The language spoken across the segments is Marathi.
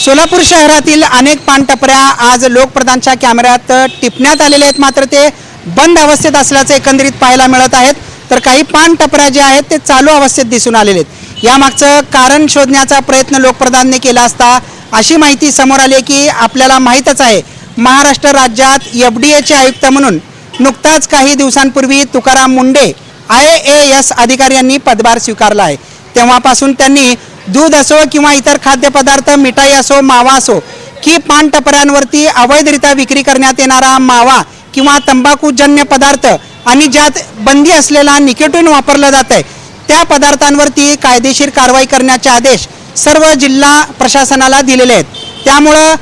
सोलापूर शहरातील अनेक पानटपऱ्या आज लोकप्रधानच्या कॅमेऱ्यात टिपण्यात आलेल्या आहेत, मात्र ते बंद अवस्थेत असल्याचे एकंदरीत पाहायला मिळत आहेत। तर काही पानटपऱ्या जे आहेत ते चालू अवस्थेत दिसून आलेले आहेत। यामागचं कारण शोधण्याचा प्रयत्न लोकप्रधानने केला असता अशी माहिती समोर आली की आपल्याला माहीतच आहे, महाराष्ट्र राज्यात एफडीएचे आयुक्त म्हणून नुकताच काही दिवसांपूर्वी तुकाराम मुंडे IAS अधिकारी यांनी पदभार स्वीकारला आहे। तेव्हापासून त्यांनी दूध असो किंवा इतर खाद्यपदार्थ, मिठाई असो, मावा असो की पानटपऱ्यांवरती अवैधरित्या विक्री करण्यात येणारा मावा किंवा तंबाखूजन्य पदार्थ आणि ज्यात बंदी असलेला निकोटीन वापरलं जात आहे त्या पदार्थांवरती कायदेशीर कारवाई करण्याचे आदेश सर्व जिल्हा प्रशासनाला दिलेले आहेत। त्यामुळं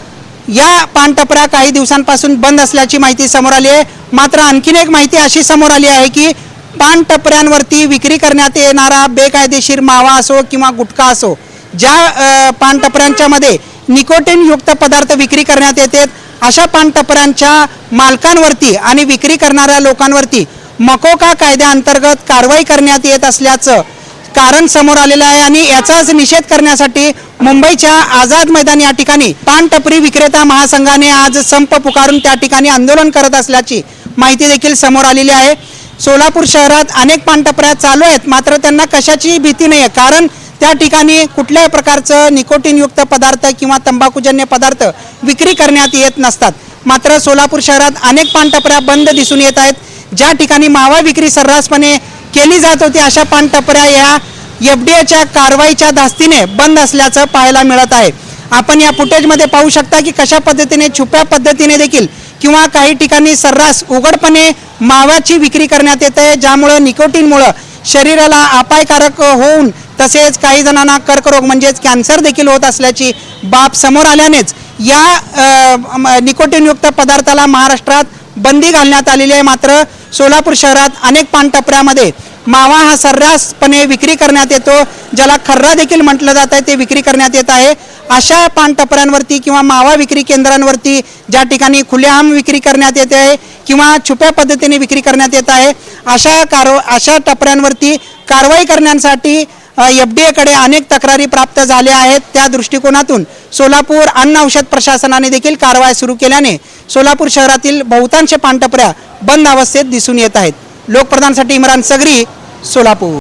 या पानटपऱ्या काही दिवसांपासून बंद असल्याची माहिती समोर आली आहे। मात्र आणखीन एक माहिती अशी समोर आली आहे की पानटपऱ्यांवरती विक्री करण्यात येणारा बेकायदेशीर मावा असो किंवा गुटखा असो, ज्या पानटपऱ्यांच्या मध्ये निकोटीन युक्त पदार्थ विक्री करण्यात येतात अशा पानटपऱ्यांच्या मालकांवरती आणि विक्री करणाऱ्या लोकांवरती मकोका कायद्याअंतर्गत कारवाई करण्यात येत असल्याचं कारण समोर आलेलं आहे। आणि याचाच निषेध करण्यासाठी मुंबईच्या आझाद मैदान या ठिकाणी पानटपरी विक्रेता महासंघाने आज संप पुकारून त्या ठिकाणी आंदोलन करत असल्याची माहिती देखील समोर आलेली आहे। सोलापूर शहरात अनेक पानटपऱ्या चालू आहेत, मात्र त्यांना कशाची भीती नाही आहे, कारण त्या ठिकाणी कुठल्याही प्रकारचं निकोटीनयुक्त पदार्थ किंवा तंबाखूजन्य पदार्थ विक्री करण्यात येत नसतात। मात्र सोलापूर शहरात अनेक पानटपऱ्या बंद दिसून येत आहेत। ज्या ठिकाणी मावा विक्री सर्रासपणे केली जात होती अशा पानटपऱ्या या एफडीएच्या कारवाईच्या धास्तीने बंद असल्याचं पाहायला मिळत आहे। आपण या फुटेजमध्ये पाहू शकता की कशा पद्धतीने छुप्या पद्धतीने देखील किंवा काही ठिकाणी सर्रास उघडपणे मावाची विक्री करण्यात येते, ज्यामुळे निकोटीनमुळे शरीराला अपायकारक होऊन तसेच काही जणांना कर्करोग म्हणजेच कॅन्सर देखील होत असल्याची बाब समोर आल्यानेच या निकोटीनयुक्त पदार्थाला महाराष्ट्रात बंदी घालण्यात आलेली आहे। मात्र सोलापूर शहरात अनेक पानटपऱ्यामध्ये मावा हा सर्रासपणे विक्री करण्यात येतो, ज्याला खर्रा देखील म्हटलं जात आहे, ते विक्री करण्यात येत आहे। अशा पानटपऱ्यांवरती किंवा मावा विक्री केंद्रांवरती ज्या ठिकाणी खुलेआम विक्री करण्यात येते आहे किंवा छुप्या पद्धतीने विक्री करण्यात येत आहे अशा टपऱ्यांवरती कारवाई करण्यासाठी एफडीएकडे अनेक तक्रारी प्राप्त झाल्या आहेत। त्या दृष्टिकोनातून सोलापूर अन्न औषध प्रशासनाने देखील कारवाई सुरू केल्याने सोलापूर शहरातील बहुतांश पानटपऱ्या बंद अवस्थेत दिसून येत आहेत। लोकप्रधानसाठी इम्रान सगरी, सोलापूर।